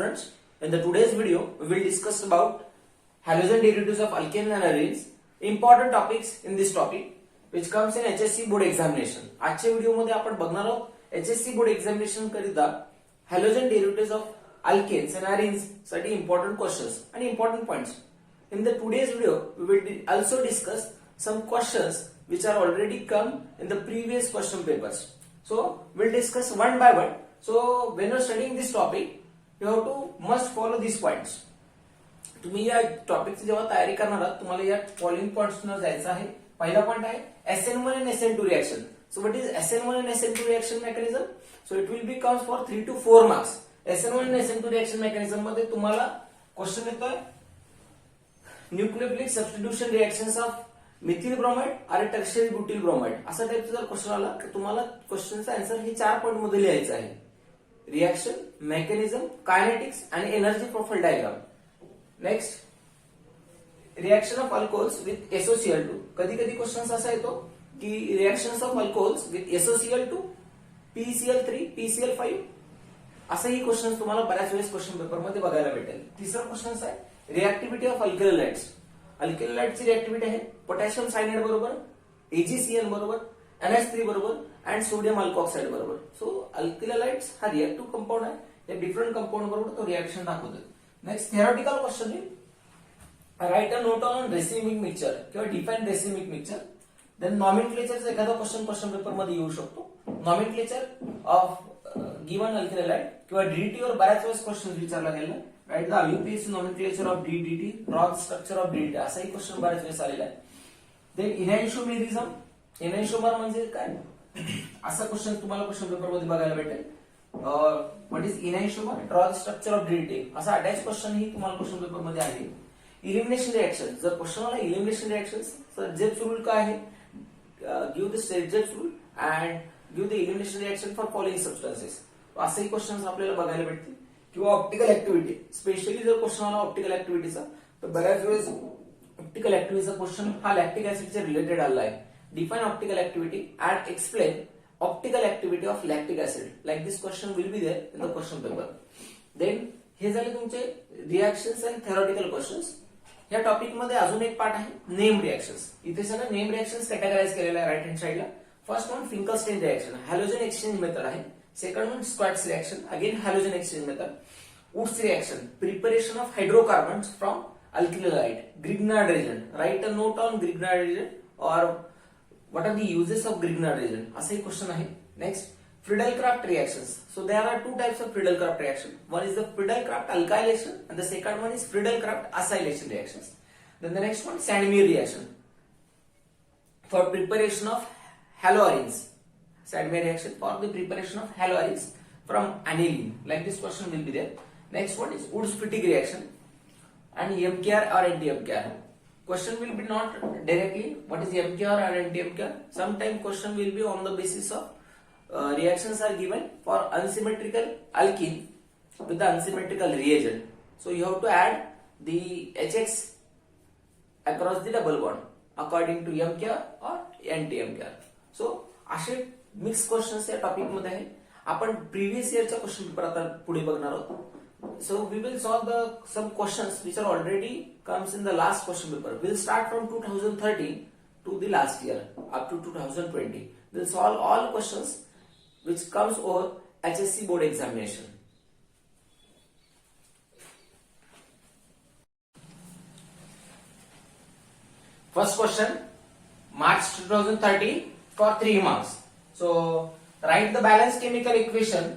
students. In the today's video, we will discuss about halogen derivatives of alkanes and arenes. Important topics in this topic, which comes in HSC board examination. आजच्या video मध्ये आपण बघणार आहोत HSC board examination करिता halogen derivatives of alkanes and arenes साठी important questions and important points. In the today's video, we will also discuss some questions which are already come in the previous question papers. So we'll discuss one by one. So when you're studying this topic, you have to must follow these points. तुम्ही या टॉपिकची जेव्हा तयारी करणार आहात तुम्हाला या following points न जायचं आहे. पहिला पॉइंट आहे SN1 and SN2 reaction. So what is SN1 and SN2 reaction mechanism? So it will be comes for 3 to 4 marks. SN1 and SN2 reaction mechanism मध्ये तुम्हाला क्वेश्चन येतोय nucleophilic substitution reactions of Mithil bromide आणि tertiary ब्युटिल bromide असा टाइपचा जर question आला तर तुम्हाला क्वेश्चनचा answer हे 4 point मध्ये लिहायचं आहे. रिएक्शन, मेकॅनिझम, कायनेटिक्स आणि energy profile diagram. Next, reaction of alcohols with SOCl2. कधी कधी क्वेश्चन असा येतो की reactions of alcohols with SOCl2, PCl3, PCl5 असाही क्वेश्चन तुम्हाला बऱ्याच वेळेस क्वेश्चन पेपर मध्ये बघायला भेटेल. तिसरा क्वेश्चन आहे रिएक्टिव्हिटी ऑफ अल्कलीलाइट्स. अल्कलीलाइटची रिएक्टिव्हिटी आहे पोटॅशियम सायनाइड बरोबर, AgCN बरोबर, NH3 बरोबर अँड सोडियम अल्कोऑक्साइड बरोबर. सो अल्कलीलाइट्स हा रिएक्टिव्ह कंपाऊंड आहे. या डिफरंट कंपाऊंड बरोबर तो रिएक्शन दाखवतो. नेक्स्ट, थेरॉटिकल क्वेश्चन आहे right a note on racemic mixture किंवा डिफाइन रेसिमिक मिक्सचर. देन नॉमेनक्लेचरचा एखादा क्वेश्चन पेपर मध्ये येऊ शकतो. नॉमेनक्लेचर ऑफ गिवन अल्कलीलाइट किंवा DDT वर बऱ्याच वेळेस क्वेश्चन विचारला गेला. Right the IUPAC nomenclature of DDT, rod structure of DDT असाही क्वेश्चन बऱ्याच वेळेस आलेला आहे. देन इनॅन्शोमेरिझम. इनॅन्शोमर म्हणजे काय असा क्वेश्चन तुम्हाला क्वेश्चन पेपर मध्ये बघायला भेटेल. What is enantiomer, draw the structure of DDT असा अटॅच क्वेश्चन ही तुम्हाला क्वेश्चन पेपर मध्ये आहे. Elimination reaction. जर क्वेश्चन आला इलिमिनेशन रिएक्शन तर जेब्स रूल काय आहे, गिव्ह द जेब्स rule and give the elimination reaction for following substances. असेही क्वेश्चन आपल्याला बघायला भेटतील. किंवा ऑप्टिकल ऍक्टिव्हिटी. स्पेशली जर क्वेश्चन आला ऑप्टिकल ऍक्टिव्हिटीचा तर बऱ्याच वेळेस ऑप्टिकल ऍक्टिव्हिटीचा क्वेश्चन हा लॅक्टिक ऍसिडच्या रिलेटेड आला आहे. Define optical activity and explain optical activity of lactic acid. Like this question will be there in the question paper. Then हे झाले तुमचे रिएक्शन्स अँड थेरॉटिकल क्वेश्चन्स. या टॉपिक मध्ये अजून एक पार्ट आहे नेम रिएक्शन्स. इथे सगळं नेम रिएक्शन्स कॅटेगराइज केलेलं आहे राईट हँड साइडला. First one Finkelstein reaction, halogen exchange method आहे. Second one Swarts reaction, again halogen exchange method. Wurtz reaction, preparation of hydrocarbons from alkyl halide. Grignard reagent, write a note on Grignard reagent और what are the uses of Grignard reagent असाही क्वेश्चन आहे. Next, Friedel-Crafts reactions. So there are two types of Friedel-Crafts reaction. One is the Friedel-Crafts alkylation and the second one is Friedel-Crafts acylation reactions. Then the next one, Sandmeyer reaction for preparation of haloarenes. Sandmeyer reaction for the preparation of haloarenes from aniline. Like this question will be there. Next one is Woods-Fittig reaction and MKR or anti-MKR. Question will be not directly what is MKR or anti-MKR. Sometimes question will be on the basis of reactions are given for unsymmetrical alkene with the unsymmetrical reagent. So you have to add the HX across the double bond according to MKR or anti-MKR. So असे mix questions या topic मध्ये आहे. आपण previous इयरच्या question paper आता पुढे बघणार आहोत. So we will solve the some questions which are already comes in the last question paper. We'll start from 2013 to the last year up to 2020. We'll solve all questions which comes over HSC board examination. First question, March 2013 for 3 marks. So write the balanced chemical equation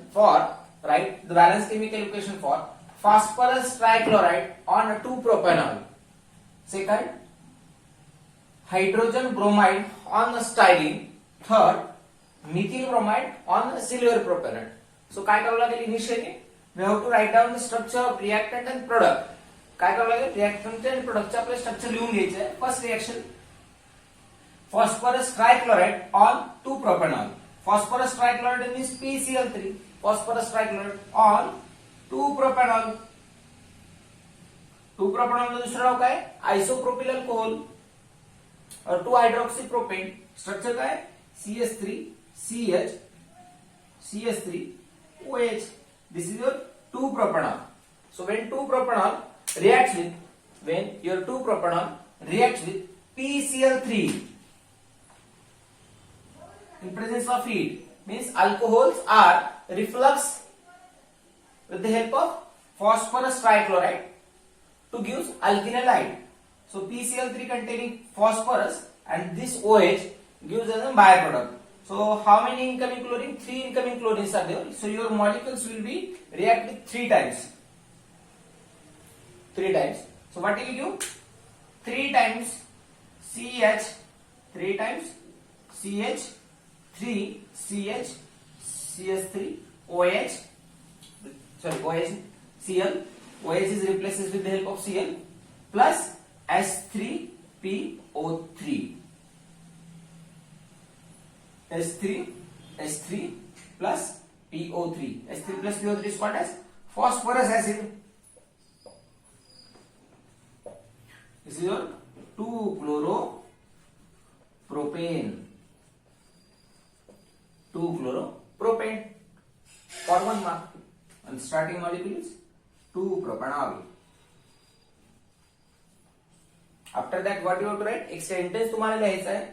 for phosphorus trichloride on 2-propanol. Second, hydrogen bromide on styrene. Third, methyl bromide on silver propellant. So काय करावं लागेल initially we have to write down the structure of reactant and product. काय करावं लागेल reactant आणि प्रोडक्टचे आपले structure लिहून घ्यायचे आहे. First reaction phosphorus trichloride on 2-propanol. Phosphorus trichloride means PCl3. Phosphorus trichloride on 2-propanol. 2-propanol चं दुसरं नाव काय आयसोप्रोपिल अल्कोहोल और 2-हायड्रॉक्सीप्रोपेन. स्ट्रक्चर काय CH3 CH CH3 OH. This is your 2-propanol. So when two propanol reacts with, when your two propanol reacts with PCl3 in presence of heat, means alcohols are reflux with the help of phosphorus trichloride to give alkyl halide. So PCl3 containing phosphorus and this OH gives us a byproduct. So how many incoming chlorine? 3 incoming chlorines are there. So your molecules will be react with 3 times. 3 times. So what will you give? 3 times CH, 3 times CH, 3 CH, CH3, OH, sorry, OH, Cl, OH is replaced with the help of Cl plus S3PO3. S3 plus PO3. S3 plus PO3 is called as phosphorus acid. This is your 2-chloropropane. 2-chloropropane. For 1 mark. And starting molecule is 2-propanol. After that, what you have to write? एक sentence तुम्हाला लिहायचा है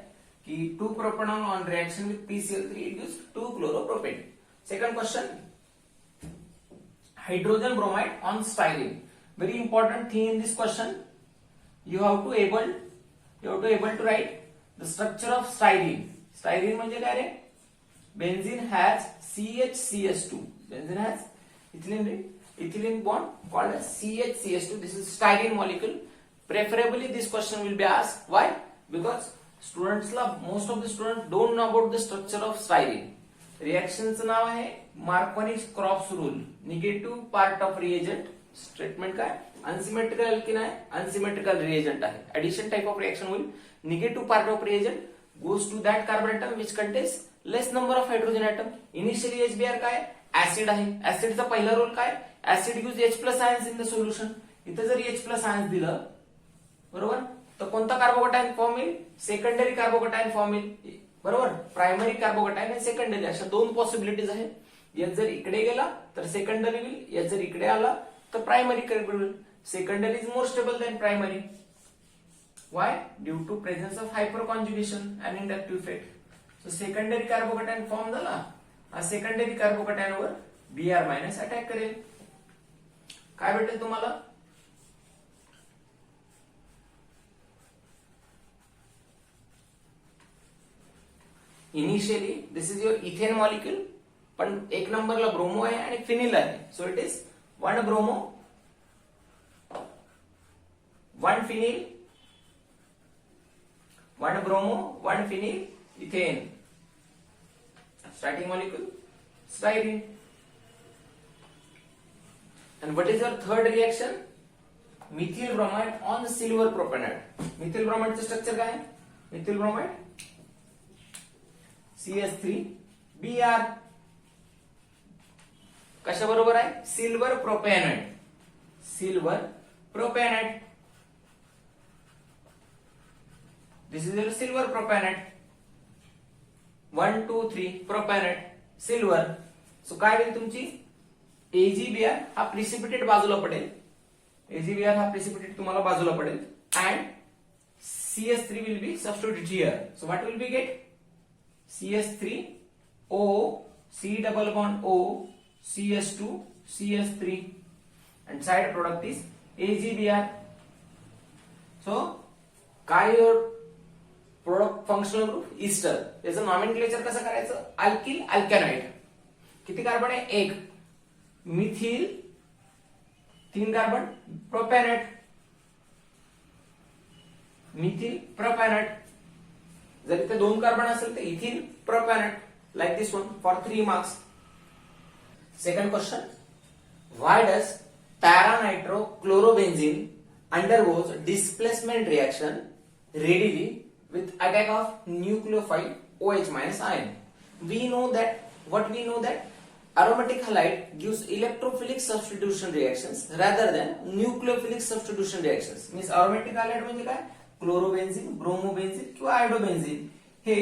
कि 2-propanol on reaction with PCl3 it gives 2-chloropropane. Second question, hydrogen bromide on styrene. Very important thing in this question. You have to able to write the structure of styrene. Styrene म्हणजे काय रे? Benzene has CHCS2. Benzene has ethylene bond called as CHCS2. This is styrene molecule. Preferably this question will be asked. Why? Because most of the students don't know about the structure of styrene. Reactionचं नाव आहे Marconi-Krofft rule. Negative part of reagent statement काय? Unsymmetrical alkene आहे, unsymmetrical reagent आहे. Addition type of reaction will negative part of reagent goes to that carbon atom which contains less number of hydrogen atom. Initially HBr काय? Acid आहे. Acid चा पहिला role काय? Acid gives H+ ions in the solution. इथे जर H+ ions दिलं, बरोबर, तर कोणता कार्बोकॅटायन फॉर्म होईल? सेकंडरी कार्बोकॅटायन फॉर्म होईल, बरोबर. प्रायमरी कार्बोकॅटायन आणि सेकंडरी अशा दोन पॉसिबिलिटीज आहेत. यात जर इकडे गेला तर सेकंडरी होईल, यात जर इकडे आला तर प्रायमरी होईल. Secondary is more stable then primary. Why? Due to presence of hyperconjugation and inductive effect. So secondary carbocation form झाला, हा सेकंडरी कार्बोकॅटायन वर Br- अटॅक करेल. काय भेटेल तुम्हाला? Initially this is your ethane molecule, पण एक नंबरला ब्रोमो आहे आणि फिनिल आहे. So it is 1 bromo 1 phenyl, 1 bromo 1 phenyl ethane. Starting molecule styrene. And what is your third reaction? Methyl bromide on silver propanide. Methyl bromide चं structure काय आहे? Methyl bromide CH3Br कशा बरोबर आहे? Silver propanide. Silver propanide. This is your silver propanide. 1 2 3 propanide silver. So काय होईल तुमची? AgBr हा प्रिसिपिटेट बाजूला पडेल. AgBr हा प्रिसिपिटेट तुम्हाला बाजूला पडेल and CH3 will be substituted here. So what will we get? CH3O C double bond O CH2 CH3 and side product is AgBr. So काय your product functional group ester. याचं nomenclature कसं करायचं? Alkyl alkanoate. किती carbon आहे? 1. Methyl 3 carbon, propanoate, methyl propanoate. जर इथे 2 carbon असेल तर ethyl propanoate. Like this one for 3 marks. Second question, why does para-nitrochlorobenzene undergoes displacement reaction readily with attack of nucleophile OH- ion? We know that aromatic halide gives electrophilic substitution reactions rather than nucleophilic substitution reactions. Means aromatic halide म्हणजे काय? क्लोरोबेन्झीन, ब्रोमोबेन्झीन किंवा आयोडोबेन्झीन हे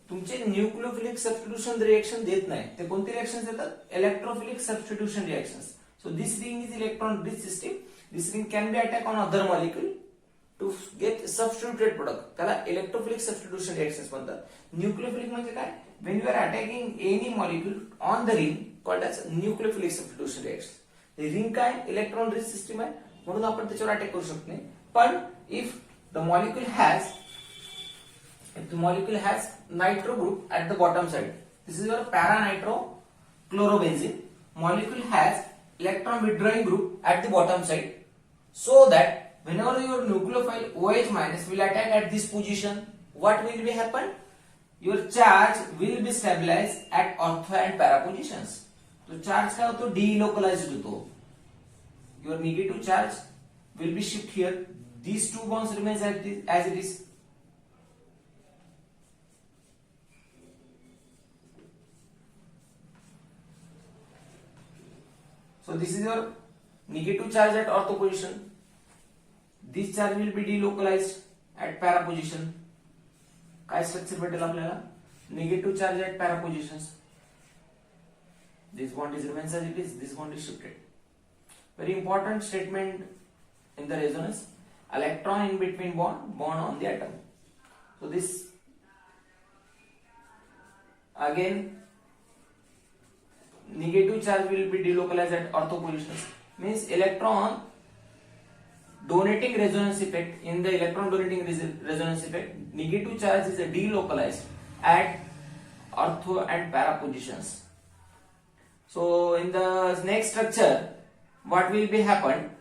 तुमचे nucleophilic substitution reaction देत नाही. ते कोणती reactions देतात? Electrophilic substitution reactions. So So this ring is electron-rich system. This ring can be attacked on other molecule to get substituted product. त्याला electrophilic substitution reactions म्हणतात. Nucleophilic म्हणजे काय? When you are attacking any molecule on the ring called as nucleophilic substitution reaction. Ring काय electron-rich system आहे म्हणून आपण त्याच्यावर attack करू शकत नाही. पण if the molecule has nitro group at the bottom side, this is your para-nitrochlorobenzene. Molecule has electron withdrawing group at the bottom side, so that whenever your nucleophile OH minus will attack at this position, what will be happen? Your charge will be stabilized at ortho and para positions. तो charge काय होतो delocalized होतो. Your negative charge will be shift here. These two bonds remains as it is. So this is your negative charge at ortho position. This charge will be delocalized at para position. काय structure भेटेल आपल्याला? Negative charge at para positions. This bond is remains as it is. This bond is shifted. Very important statement in the resonance. Electron in between bond on the atom. So this again negative charge will be delocalized at ortho positions. Means electron donating resonance effect. In the electron donating resonance effect, negative charge is delocalized at ortho and para positions. So in the next structure, what will be happen?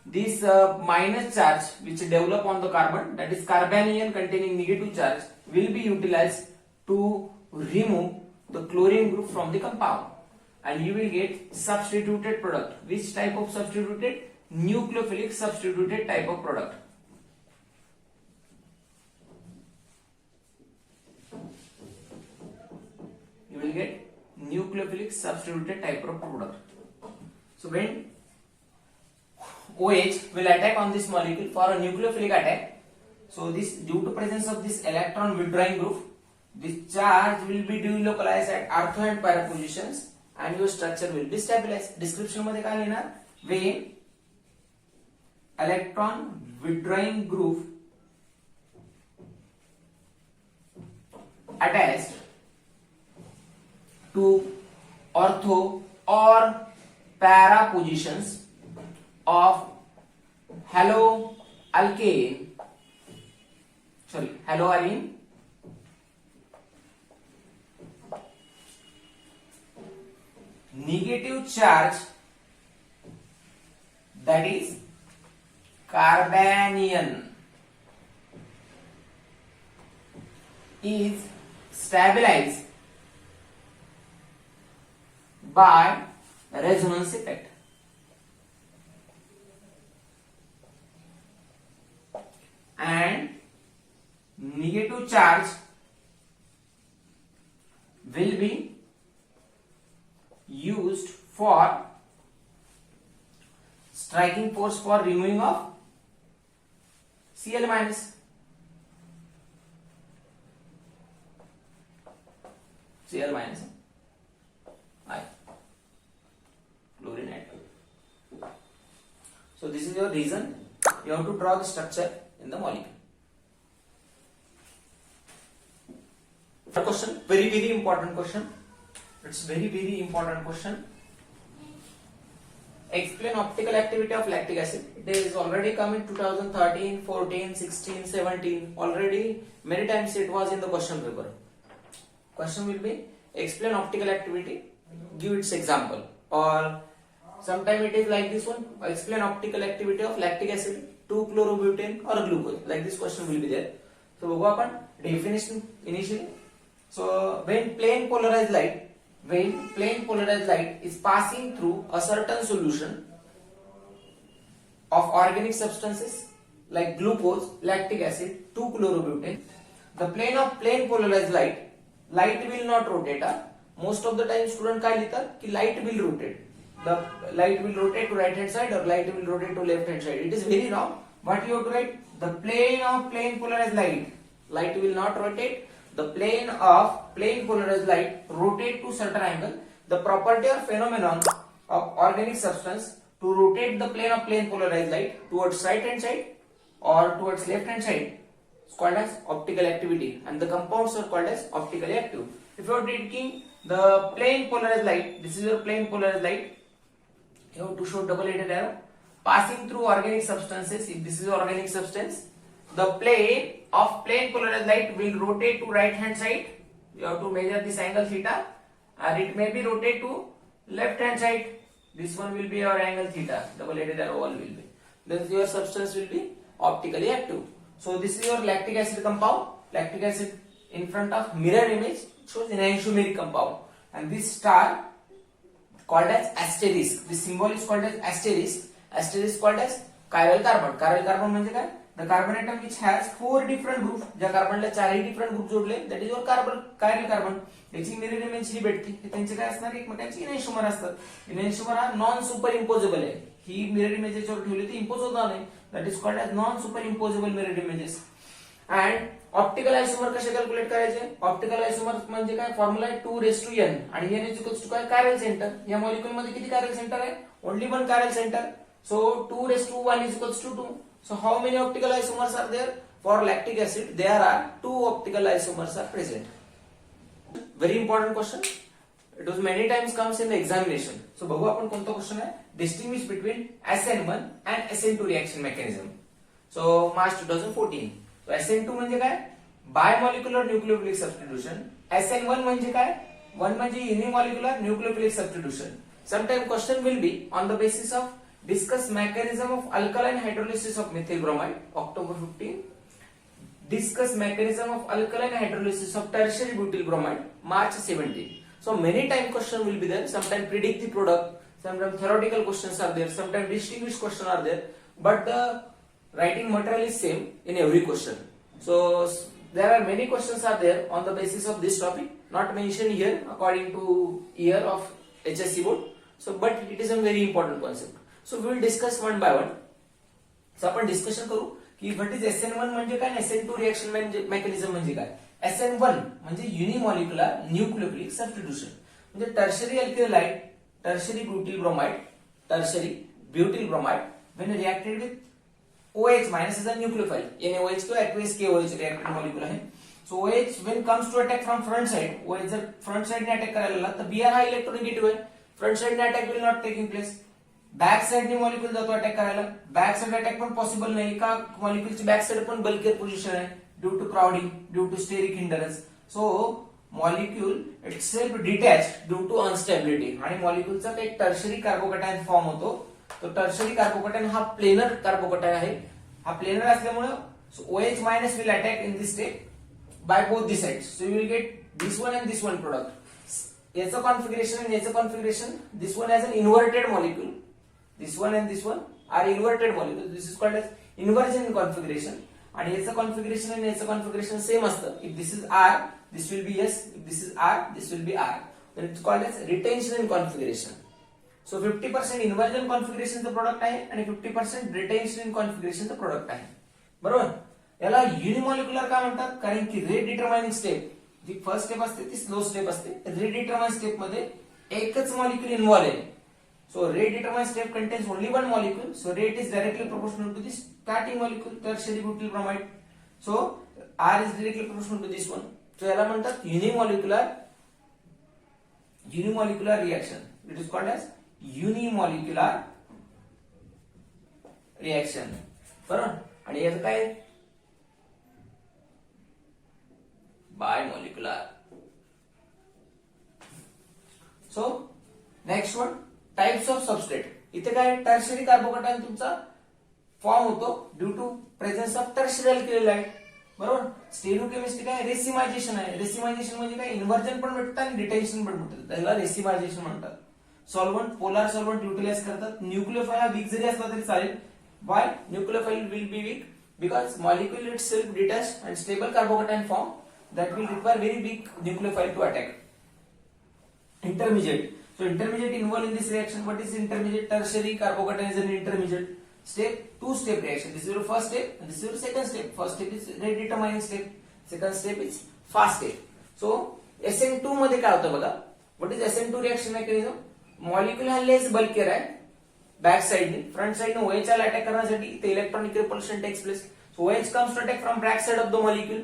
This minus charge which develop on the carbon, that is carbanion containing negative charge, will be utilized to remove the chlorine group from the compound, and you will get substituted product. Which type of substituted? Nucleophilic substituted type of product. You will get nucleophilic substituted type of product. So when OH will attack on this molecule for a nucleophilic attack, so this due to presence of this electron withdrawing group, this charge will be delocalized at ortho and para positions, and your structure will be stabilized. Description मध्ये काय लिहिणार? When electron withdrawing group attached to ortho or para positions of haloarine, negative charge, that is carbanion, is stabilized by resonance effect. And negative charge will be used for striking force for removing of Cl minus. Cl minus I, chlorine atom. So this is your reason. You have to draw the structure in the molecule. Question, very important question. It's very important question. Explain optical activity of lactic acid. It is already come in 2013, 14, 16, 17. Already many times it was in the question paper. Question will be explain optical activity, give its example, or sometime it is like this one, explain optical activity of lactic acid, 2-chlorobutane or glucose. Like this question will be there. So बघू आपण definition initially. So when plane polarized light is passing through a certain solution of organic substances like glucose, lactic acid, 2-chlorobutane, the plane of plane polarized light will not rotate. Most of the time student काय लिहितात की light will rotate. The light will rotate to right hand side or light will rotate to left hand side. It is very wrong. What you have to write? The plane of plane polarized light will not rotate. The plane of plane polarized light rotate to certain angle. The property or phenomenon of organic substance to rotate the plane of plane polarized light towards right hand side or towards left hand side is called as optical activity, and the compounds are called as optically active. If you are taking the plane polarized light, this is your plane polarized light, you have to show double-headed arrow passing through organic substances. If this is organic substance, the plane of plane polarized light will rotate to right hand side. You have to measure this angle theta, and it may be rotate to left hand side. This one will be your angle theta, double-headed arrow all will be. Then your substance will be optically active. So this is your lactic acid compound. Lactic acid in front of mirror image shows enantiomeric compound, and this star called as asterisk. This symbol is called as asterisk. Asterisk called as chiral carbon. Chiral carbon म्हणजे काय? The carbon atom which has 4 different groups. ज्या कार्बनला 4 different group जोडले, that is your carbon, chiral carbon. याची mirror image ही भेटते. त्यांचे काय असणार? एकमेकांची इनॅन्शिओमर असतात. इनॅन्शिओमर हा नॉन सुपर इम्पोजेबल आहे. ही मिरर इमेज याच्यावर ठेवली ती इम्पोज होणार नाही. That is called as non super imposable mirror images. And optical isomer कसे कॅल्क्युलेट करायचे? ऑप्टिकल आयसोमर म्हणजे काय? फॉर्म्युला आहे 2n आणि n इक्वल्स टू काय? Chiral centre. या मॉलिक्यूल मध्ये किती कायरल सेंटर आहे? Only one chiral centre. So 2 is equals to 2. So how many optical isomers are there? For lactic acid there are 2 optical isomers are present. Very important question. It was many times comes in the examination. So बघू आपण कोणता question आहे? Distinguish between SN1 and SN2 reaction mechanism. So March 2014. So SN2 म्हणजे काय? Bimolecular nucleophilic substitution. SN1 म्हणजे काय? 1 म्हणजे unimolecular nucleophilic substitution. Sometime question will be on the basis of discuss mechanism of alkaline hydrolysis of methyl bromide, October 15. Discuss mechanism of alkaline hydrolysis of tertiary butyl bromide, March 17. So many time question will be there. Sometimes predict the product, sometimes theoretical questions are there, sometimes distinguished questions are there, but the writing material is same in every question. So there are many questions are there on the basis of this topic, not mentioned here according to year of HSC board. So but it is a very important concept. So we will discuss one by one. So आपण discussion करू की what is SN1 म्हणजे काय, SN2 reaction mechanism म्हणजे काय. SN1 म्हणजे unimolecular nucleophilic substitution, म्हणजे tertiary alkyl halide, tertiary butyl bromide, tertiary butyl bromide when reacted with OH minus is a nucleophile. NaOH तो aqueous KOH reactant molecule आहे. So OH when comes to attack from front side, OH जर front side ने attack करायला लागला तर Br हा electronegative आहे. Front side ने attack will not taking place. Back side ने मॉलिक्यूल जातो अटॅक करायला. बॅक साइड अटॅक पण पॉसिबल नाही का, मॉलिक्यूलची बॅक साइड पण बल्कियर पोझिशन आहे due to crowding, due to steric hindrance. So molecule itself detached due to unstability, आणि मॉलिक्यूलचा एक टर्शरी कार्बोकॅटायन फॉर्म होतो. तो टर्शरी कार्बोकॅटायन हा प्लेनर कार्बोकॅटायन आहे. हा प्लेनर असल्यामुळे OH minus will attack in this state by both the sides. So you will get this one and this one product. याचं कॉन्फिगरेशन आणि याचं configuration, this one as an inverted molecule, this one and this one are inverted molecule. This is called as inversion configuration. आणि याचं configuration आणि याचं configuration same असतं. If this is R, this will be S. If this is R, this will B R. then it's called as retention in configuration. So 50% inversion configuration चं product आहे आणि 50% retention in configuration चं product आहे. बरोबर. याला unimolecular का म्हणतात, कारण की रेट डिटरमाइनिंग स्टेप, जी फर्स्ट स्टेप असते ती स्लो स्टेप असते. रेट डिटरमाइन स्टेप मध्ये एकच मॉलिक्यूल इन्व्हॉल्व आहे. So rate determine step contains only one molecule. So rate is directly proportional to the starting molecule, tertiary butyl bromide. So R is directly proportional to this one. So याला म्हणतात unimolecular reaction. It is called as unimolecular reaction. बरोबर. आणि याचं काय, bimolecular. So next one, types of substrate. इथे काय, tertiary carbocation तुमचा form होतो due to presence of tertiary alkyl halide. बरोबर. स्टेरियोकेमिस्ट्री काय, रेसिमायझेशन आहे. रेसिमायझेशन म्हणजे काय, इन्व्हर्जन पण भेटतं आणि डिटेन्शन पण भेटतं, त्याला रेसिमायझेशन म्हणतात. सॉल्व्हंट, पोलार सॉल्व्हंट युटिलाइज करतात. न्यूक्लियोफाइल हा वीक जरी असला तरी चालेल. Why nucleophile will be weak, because molecule itself detached and stable carbocation form that will require very weak nucleophile to attack. Intermediate. So intermediate involved in this reaction. What is intermediate? Tertiary carbocation is an intermediate step, two-step reaction. This is your first step and this is your second step. First step is rate determining step. Second step is fast step. So SN2 मध्ये काय होतं बघा. What is SN2 reaction mechanism? Molecule हा less bulkier आहे back साइडने. Front साइडने OH ला attack करण्यासाठी इथे electronic repulsion takes place. So OH comes to attack from back side of the molecule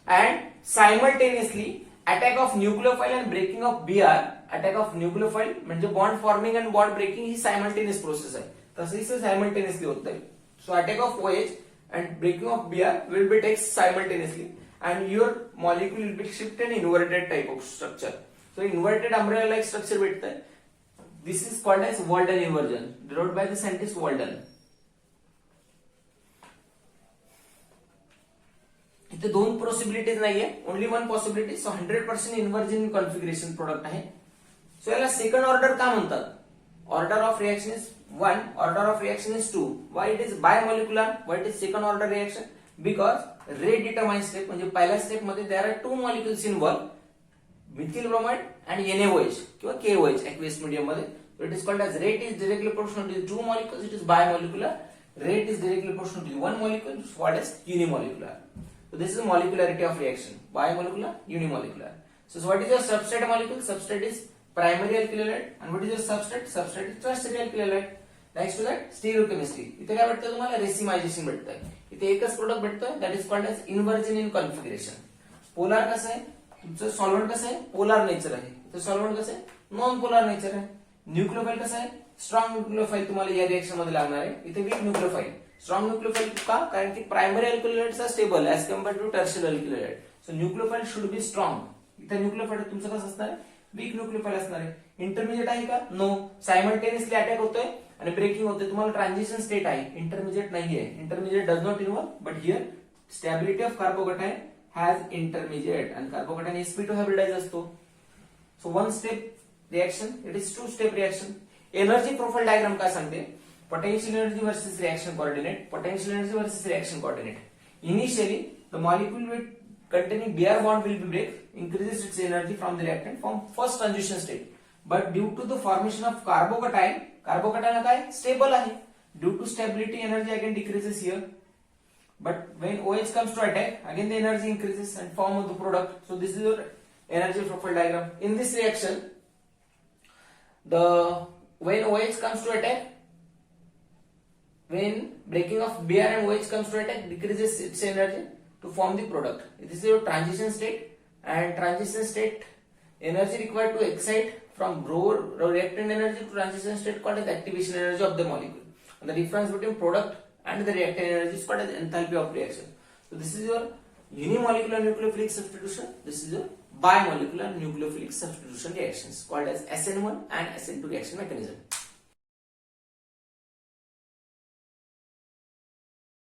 and simultaneously attack of nucleophile and breaking of BR. Attack of nucleophile म्हणजे bond forming and bond breaking ही simultaneous process आहे. तसं simultaneously होत आहे. So attack of OH and breaking of BR will be takes simultaneously and your molecule will be shifted in inverted type of structure. So inverted umbrella like structure भेटत आहे. This is called as Walden inversion developed by the scientist Walden. इथे दोन possibilities नाहीये, only one possibility. सो 100% inversion configuration product आहे. सो याला second order का म्हणतात? Order of reaction is 1, order of reaction is 2. Why it is bimolecular? Why it is second order reaction? Because rate determines step. म्हणजे पहिल्या step मध्ये there are two molecules involved, methyl bromide and NaOH किंवा KOH aqueous medium मध्ये. So it is called as rate is directly proportional to the two molecules. It is bimolecular. Rate is directly proportional to the one molecule. It's called as unimolecular. So this is the molecularity of reaction. Bimolecular, unimolecular. So what is your substrate molecule? Substrate is primary alkylate and what is your substrate? Substrate is tertiary alkylate. Next to that stereochemistry. इथे काय भेटतं तुम्हाला? रेसिमायझेशन भेटतंय. इथे एकच product भेटतोय that is called as inversion in configuration. Polar कसं आहे? तुमचं सॉल्व्हेंट कसं आहे? पोलार नेचर आहे. इथे सॉल्व्हेंट कसं आहे? नॉन पोलार नेचर आहे. न्यूक्लियोफाइल कसं आहे? स्ट्रॉंग न्यूक्लियोफाइल तुम्हाला या रिएक्शन मध्ये लागणार आहे. इथे वीक न्यूक्लियोफाइल. स्ट्रॉंग न्यूक्लियोफाइल का? कारण की primary alkyl halides are stable as compared to tertiary alkyl halide. So nucleophile should be strong. इथे न्यूक्लियोफाइल तुमचं कसं असणार आहे? वीक न्यूक्लियोफाइल असणार आहे. इंटरमिजिएट आहे का? नो. सायमल्टेनियसली अटॅक होतोय आणि ब्रेकिंग होते. तुम्हाला ट्रान्झिशन स्टेट आहे, इंटरमिजिएट नाहीये. Intermediate does not involve but here stability of carbocation has intermediate आणि कार्बोकॅटायन sp2 हायब्रिडाइज असतो. So one step reaction, it is two step reaction. Energy profile diagram काय सांगते? Potential energy versus reaction coordinate. Potential energy versus reaction coordinate. Initially the molecule with containing BR bond will be break, increases its energy from the reactant from first transition state. But due to the formation of carbocation, carbocation काय? Stable आहे. Due to stability, energy again decreases here. But when OH comes to attack, again the energy increases and form of the product. So this is your energy profile diagram. In this reaction, when OH comes to attack, when breaking of BR and OH comes to attack, decreases its energy to form the product. This is your transition state, and transition state energy required to excite from reactant energy to transition state called as activation energy of the molecule. And the difference between product and the reactant energy is called as enthalpy of reaction. So this is your unimolecular nucleophilic substitution. This is your bimolecular nucleophilic substitution reactions called as SN1 and SN2 reaction mechanism.